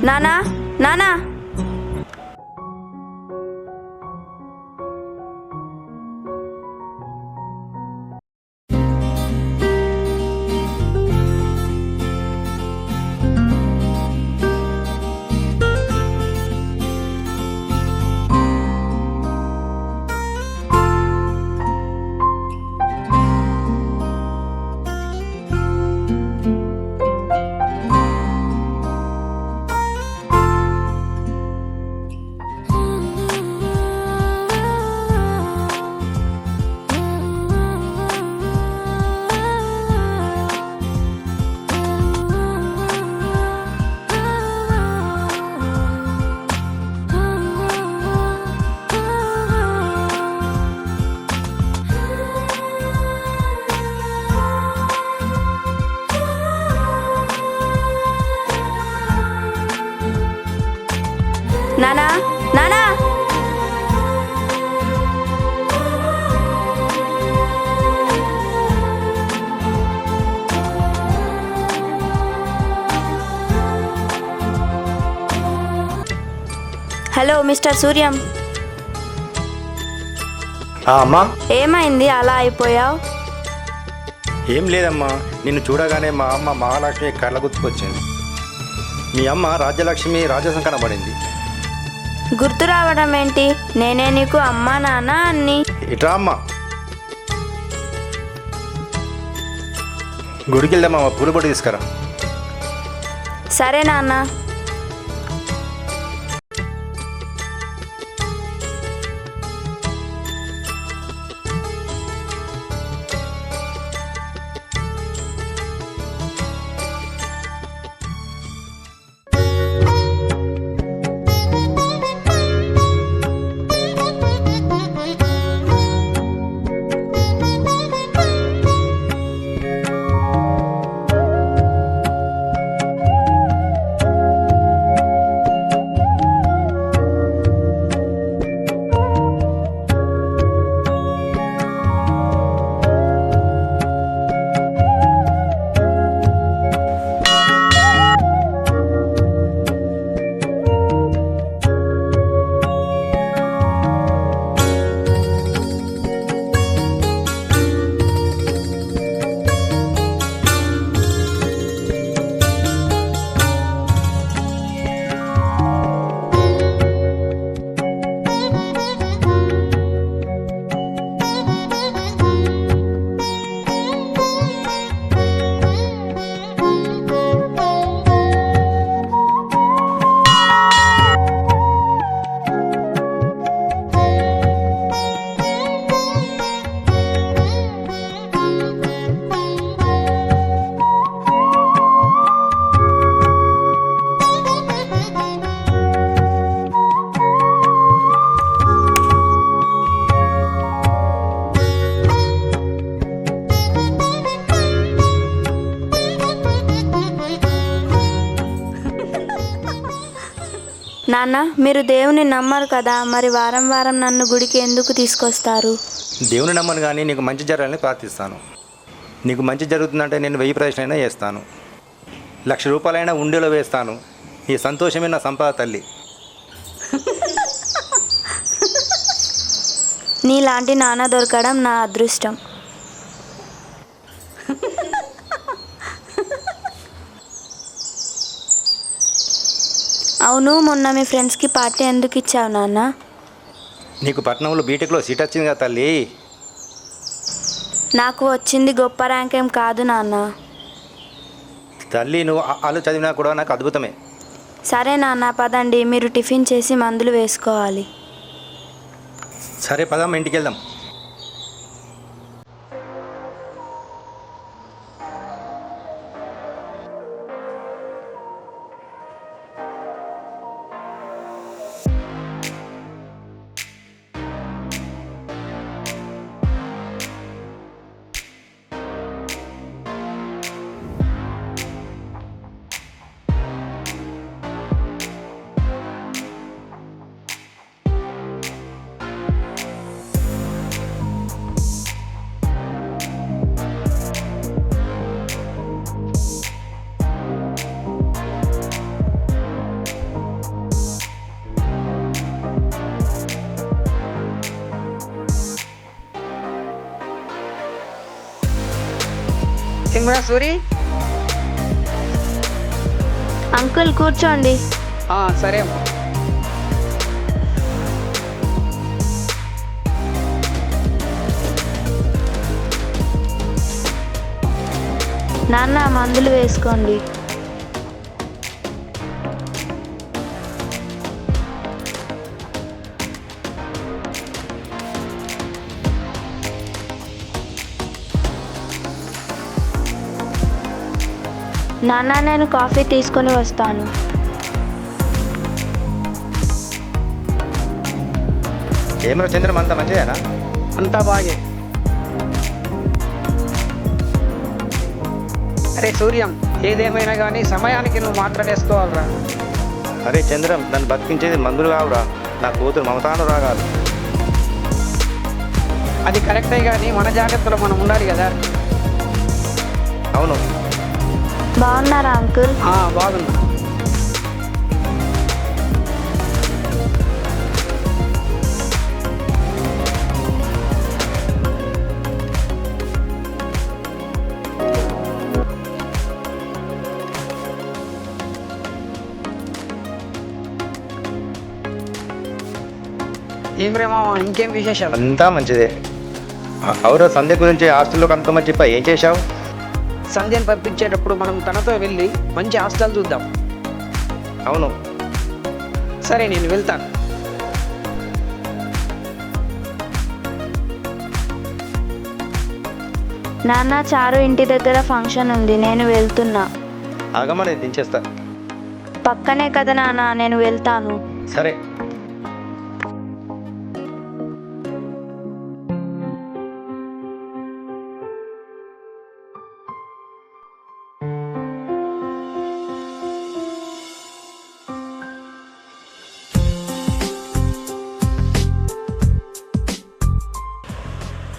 నానా నానా నానా నానా హలో మిస్టర్ సూర్యం, అమ్మా. ఏమైంది అలా అయిపోయావు? ఏం లేదమ్మా, నిన్ను చూడగానే మా అమ్మ మహాలక్ష్మి కళ్ళ గుర్తుకొచ్చింది. మీ అమ్మ రాజ్యలక్ష్మి రాజసం కనబడింది. గుర్తు రావడం ఏంటి? నేనే నీకు అమ్మా నాన్న అన్ని. ఇట్రా అమ్మా, గుడికి వెళ్దామా, పూలు పొడి తీసుకురా. సరే నాన్న. నాన్న, మీరు దేవుని నమ్మరు కదా, మరి వారం వారం నన్ను గుడికి ఎందుకు తీసుకొస్తారు? దేవుని నమ్మను కానీ నీకు మంచి జరగాలని ప్రార్థిస్తాను. నీకు మంచి జరుగుతుందంటే నేను 1000 ప్రశ్నైనా చేస్తాను, 1,00,000 రూపాయలైనా ఉండేలో వేస్తాను. నీ సంతోషమే నా సంపద తల్లి. నీలాంటి నాన్న దొరకడం నా అదృష్టం. అవును, మొన్న మీ ఫ్రెండ్స్కి పార్టీ ఎందుకు ఇచ్చావు నాన్న? నీకు పట్నంలో బీటెక్లో సీట్ వచ్చింది కదా తల్లి. నాకు వచ్చింది గొప్ప ర్యాంక్ ఏం కాదు నాన్న. తల్లి, నువ్వు వాళ్ళు చదివినా కూడా నాకు అద్భుతమే. సరే నాన్న, పదండి, మీరు టిఫిన్ చేసి మందులు వేసుకోవాలి. సరే పదమ్మ, ఇంటికి వెళ్దాం. ఏమరా సూరి? అంకుల్ కూర్చోండి. సరే అమ్మా. నాన్న మందులు వేసుకోండి. నాన్న నేను కాఫీ తీసుకొని వస్తాను. ఏమరా చంద్రం, అంత మంచిదేనా? అంతా బాగే. అరే సూర్యం, ఏదేమైనా కానీ సమయానికి నువ్వు మాట్లాడేసుకోవాలరా. అరే చంద్రం, నన్ను బతికించేది మందులు కావురా, నా కూతురు మమతాను రాగాలు. అది కరెక్టే కానీ మన జాగ్రత్తలో మనం ఉండాలి కదా. అవును. బాగున్నారా అంకుల్? బాగున్నా. ఏం రే మామ, ఇంకేం విశేషాలు? అంతా మంచిదే. అవురా, సంధ్య గురించి హాస్టల్లో కనుక్కోమని చెప్పా, ఏం చేశావు? సంధ్యను పంపించేటప్పుడు మనం తనతో వెళ్ళి మంచి హాస్టల్ చూద్దాం. అవును. సరే నేను వెళ్తాను. నాన్న చారు ఇంటి దగ్గర ఫంక్షన్ ఉంది, నేను వెళ్తున్నా. ఆగమా, నేను దించేస్తా. పక్కనే కదా నాన్న, నేను వెళ్తాను. సరే.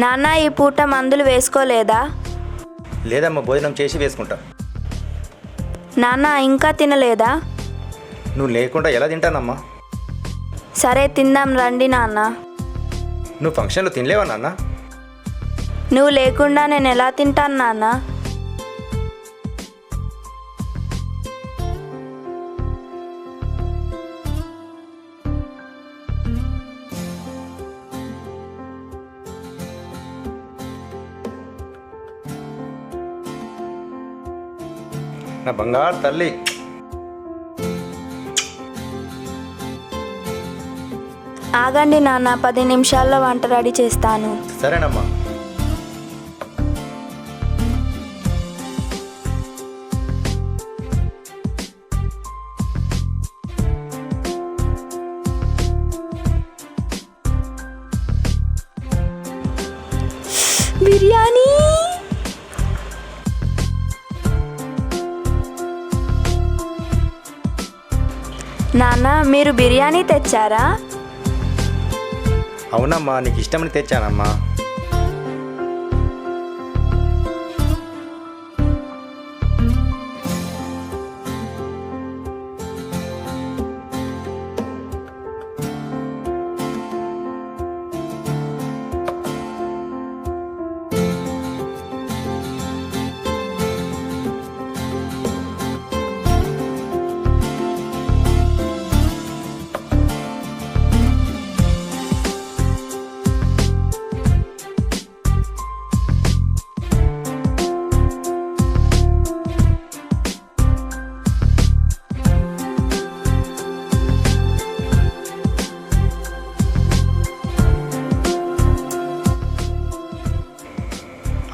నాన్న ఈ పూట మందులు వేసుకోలేదా? లేదమ్మా, భోజనం చేసి వేసుకుంటా. నాన్న ఇంకా తినలేదా? నువ్వు లేకుండా ఎలా తింటానమ్మా? సరే తిందాం రండి నాన్న. నువ్వు ఫంక్షన్లో తినలేవా నాన్న? నువ్వు లేకుండా నేను ఎలా తింటాను నాన్న? నా బంగారు తల్లి. ఆగండి నాన్న, 10 నిమిషాల్లో వంట రెడీ చేస్తాను. సరేనమ్మా. బిర్యానీ. నాన్న మీరు బిర్యానీ తెచ్చారా? అవునమ్మా, నీకు ఇష్టమని తెచ్చానమ్మా.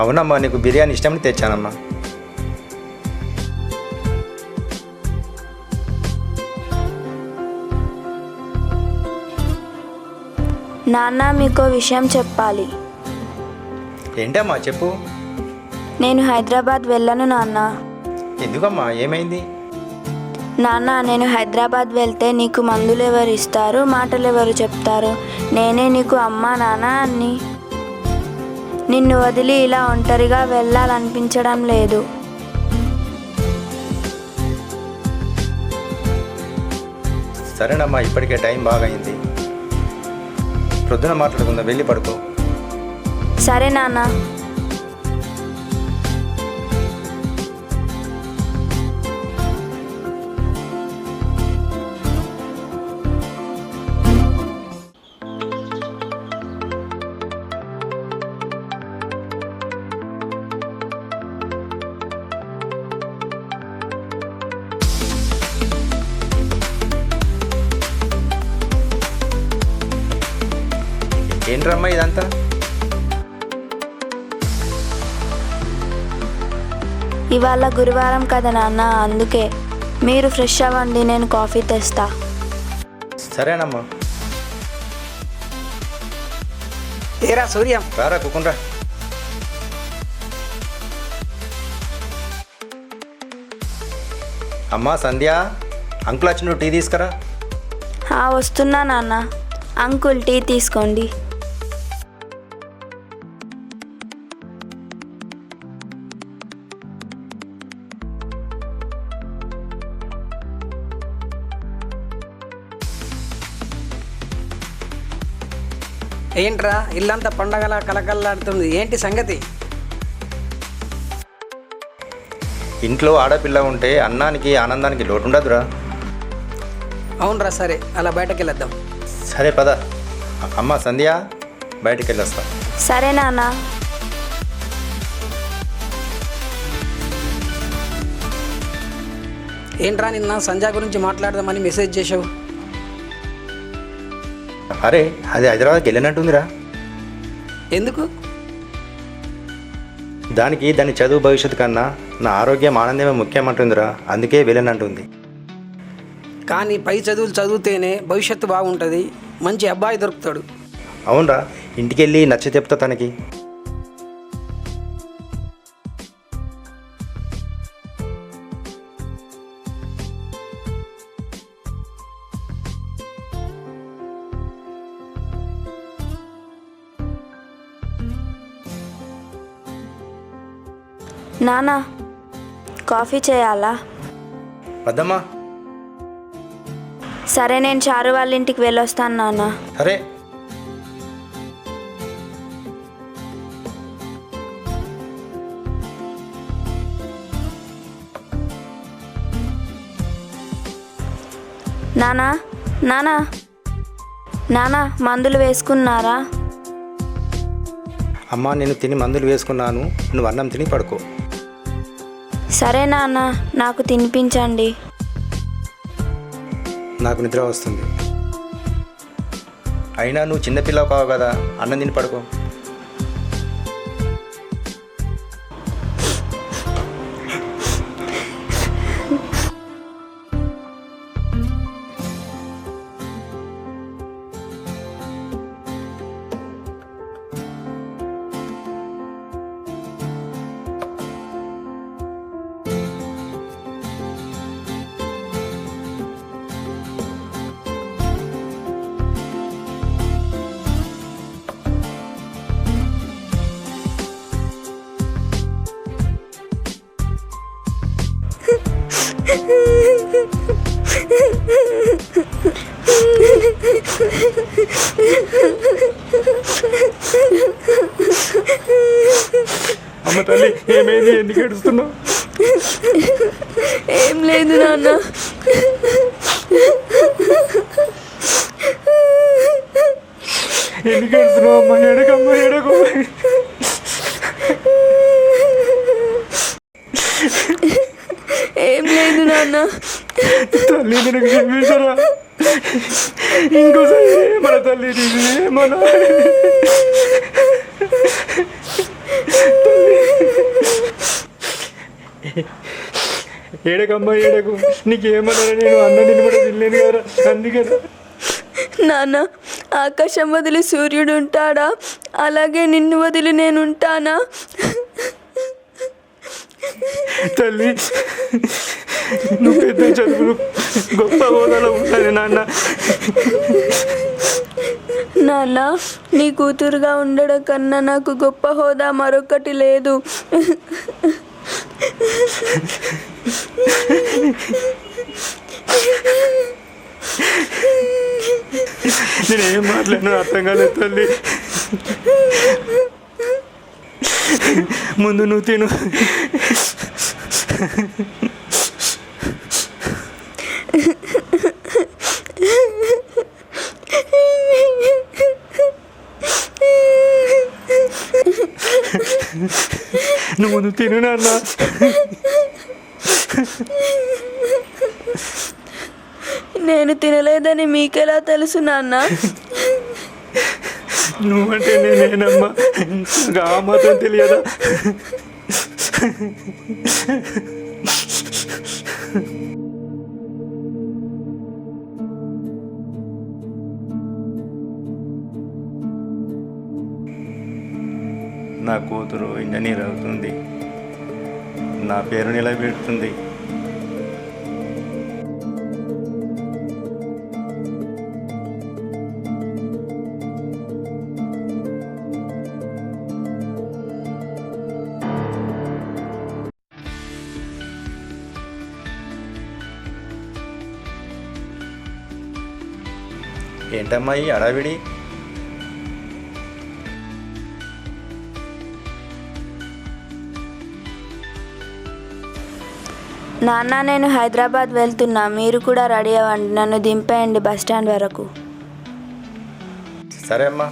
అవునమ్మా, నీకు బిర్యానీ ఇష్టమని తెచ్చానమ్మా. నాన్న మీకో విషయం చెప్పాలి. ఏంటమ్మా చెప్పు. నేను హైదరాబాద్ వెళ్ళను నాన్న. ఎందుకమ్మా, ఏమైంది? నాన్న నేను హైదరాబాద్ వెళ్తే నీకు మందులు ఎవరు ఇస్తారు, మాటలు ఎవరు చెప్తారు? నేనే నీకు అమ్మా నాన్న అన్ని. నిన్ను వదిలి ఇలా ఒంటరిగా వెళ్ళాలనిపించడం లేదు. సరేనమ్మా, ఇప్పటికే టైం బాగా అయింది. ప్రొద్దున మాట్లాడుకుందాం, వెళ్ళి పడుకో. సరే నాన్న. ఏంట్రమ్మా ఇదంతా? ఇవాళ గురువారం కదా నాన్న, అందుకే. మీరు ఫ్రెష్ అవ్వండి, నేను కాఫీ తెస్తా. సరేనమ్మా. ఏరా సూర్యం, రారా కూకుండ్రా. అమ్మా సంధ్య, అంకుల్ వచ్చిన టీ తీసుకురా. వస్తున్నా నాన్న. అంకుల్ టీ తీసుకోండి. ఏంట్రా ఇల్లంతా పండగలా కలకల్లాడుతుంది, ఏంటి సంగతి? ఇంట్లో ఆడపిల్ల ఉంటే అన్నానికి ఆనందానికి లోటు ఉండదురా. అవునరా, సరే అలా బయటకు వెళ్ళొద్దాం. సరే పద. అమ్మ సంధ్య, బయటికి వెళ్ళొస్తా. సరే నాన్న. ఏంట్రా నిన్న సంజయ్ గురించి మాట్లాడదామని మెసేజ్ చేసావు? అరే అది హైదరాబాద్కి వెళ్ళినట్టుందిరా. ఎందుకు? దానికి దాని చదువు భవిష్యత్తు కన్నా నా ఆరోగ్యం ఆనందమే ముఖ్యమంటుందిరా, అందుకే వెళ్ళనంటుంది. కానీ పై చదువులు చదివితేనే భవిష్యత్తు బాగుంటుంది, మంచి అబ్బాయి దొరుకుతాడు. అవునరా, ఇంటికి వెళ్ళి నచ్చ చెప్తా తనకి. నాన్న, కాఫీ చేయాలా? వద్దమ్మా. సరే, నేను చారు వాళ్ళ ఇంటికి వెళ్ళొస్తాను నాన్న. సరే. నానా నానా నానా, మందులు వేసుకున్నారా? అమ్మా నేను తిని మందులు వేసుకున్నాను, నువ్వు అన్నం తిని పడుకో. సరే నాన్న, నాకు తినిపించండి. నాకు నిద్ర వస్తుంది. అయినా నువ్వు చిన్నపిల్లవు కావు కదా, అన్నం తిని పడుకో. అమ్మ తల్లి, ఏమైంది? ఎందుకు ఏడుస్తున్నావు? ఏం లేదు నాన్న. ఎందుకు ఏడుస్తున్నావు అమ్మ? ఎడకమ్మ, ఎడకు. ఏం లేదు నాన్న. తల్లి నాకు చెప్పేశారా? ఇంకోసారి మన తల్లి మన ఏడకమ్మ, ఏడకు. నీకేమన్నా? నేను అన్నం తిని కూడా తినలేను కదా, అందుకదా. నాన్న, ఆకాశం వదిలి సూర్యుడు ఉంటాడా? అలాగే నిన్ను వదిలి నేను ఉంటానా? తల్లి, నువ్వు పెద్ద చదువులు గొప్ప హోదాలో ఉంటాను నాన్న. నాన్న, నీ కూతురుగా ఉండడం కన్నా నాకు గొప్ప హోదా మరొకటి లేదు. నేనేం మాట్లాడినా అర్థం కాలేదు తల్లి. ముందు నువ్వు తిను. నువ్వు ముందు తిను నాన్న. నేను తినలేదని మీకెలా తెలుసు నాన్న? నువ్వంటే నేనేనమ్మా, ఇంకా ఆ మాత్రం తెలియదా? నా కూతురు ఇంజనీర్ అవుతుంది, నా పేరు నిలబెడుతుంది. ఏంటమ్మా ఈ అడావిడి? నాన్న నేను హైదరాబాద్ వెళ్తున్నా, మీరు కూడా రెడీ అవ్వండి, నన్ను దింపేయండి బస్ స్టాండ్ వరకు. సరే అమ్మా.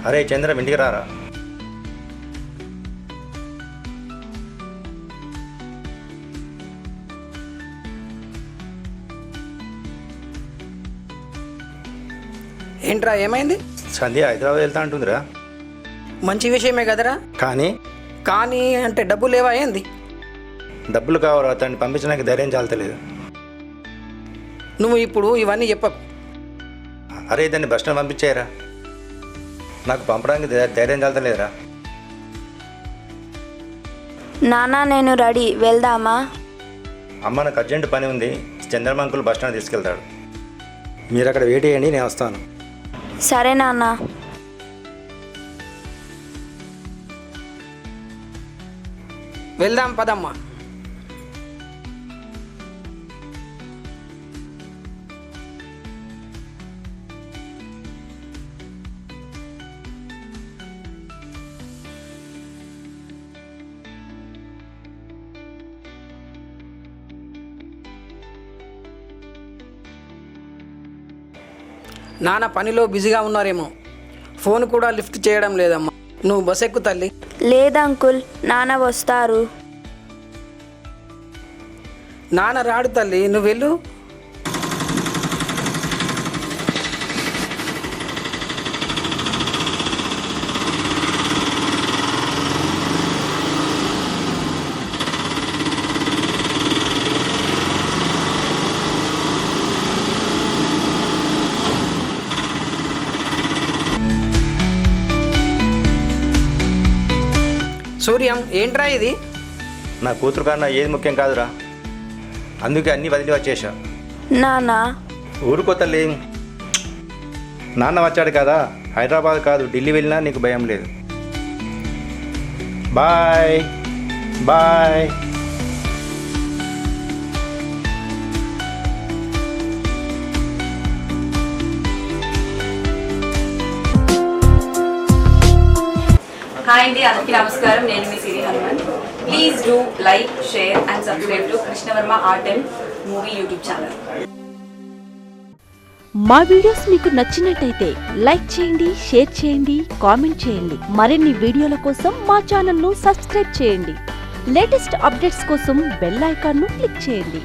అరే చంద్రం, ఇంటికి రారా. ఏంట్రా ఏమైంది? సంధ్య హైదరాబాద్ వెళ్తా అంటుందిరా. మంచి విషయమే కదరా. కానీ కానీ అంటే డబ్బు లేవా ఏంది? డబ్బులు కావాలా? అతన్ని పంపించడానికి ధైర్యం చాలతలేదు. నువ్వు ఇప్పుడు ఇవన్నీ చెప్పకు. అరే దాన్ని బస్ స్టాండ్ పంపించేయరా, నాకు పంపడానికి ధైర్యం చాలతలేదురా. నాన్న నేను రెడీ, వెళ్దామా? అమ్మ నాకు అర్జెంట్ పని ఉంది, చంద్రమంకులు బస్ స్టాండ్ తీసుకెళ్తాడు. మీరు అక్కడ వెయిట్ చేయండి, నేను వస్తాను. సరే నాన్న. వెళ్దాం పదమ్మా. నాన్న పనిలో బిజీగా ఉన్నారేమో, ఫోన్ కూడా లిఫ్ట్ చేయడం లేదమ్మా. నువ్వు బస్ ఎక్కు తల్లి. లేదు అంకుల్, నాన్న వస్తారు. నాన్న రాడు తల్లి, నువ్వు వెళ్ళు. సూర్యం, ఏంట్రా ఇది? నా కూతురు కన్నా ఏది ముఖ్యం కాదురా, అందుకే అన్నీ వదిలి వచ్చేసా. నాన్న ఊరుకోతలే, నాన్న వచ్చాడు కదా, హైదరాబాద్ కాదు ఢిల్లీ వెళ్ళినా నీకు భయం లేదు. Bye bye. హాయ్ అండి, అందరికీ నమస్కారం. నేను మీ Siri Hanuman. Please do like, share and subscribe to Krishnavarma art and movie YouTube channel. మా వీడియోస్ మీకు నచ్చినట్టయితే లైక్ చేయండి, షేర్ చేయండి, కామెంట్ చేయండి. మరిన్ని వీడియోల కోసం మా ఛానల్ను సబ్స్క్రైబ్ చేయండి. లేటెస్ట్ అప్డేట్స్ కోసం బెల్ ఐకాన్ను క్లిక్ చేయండి.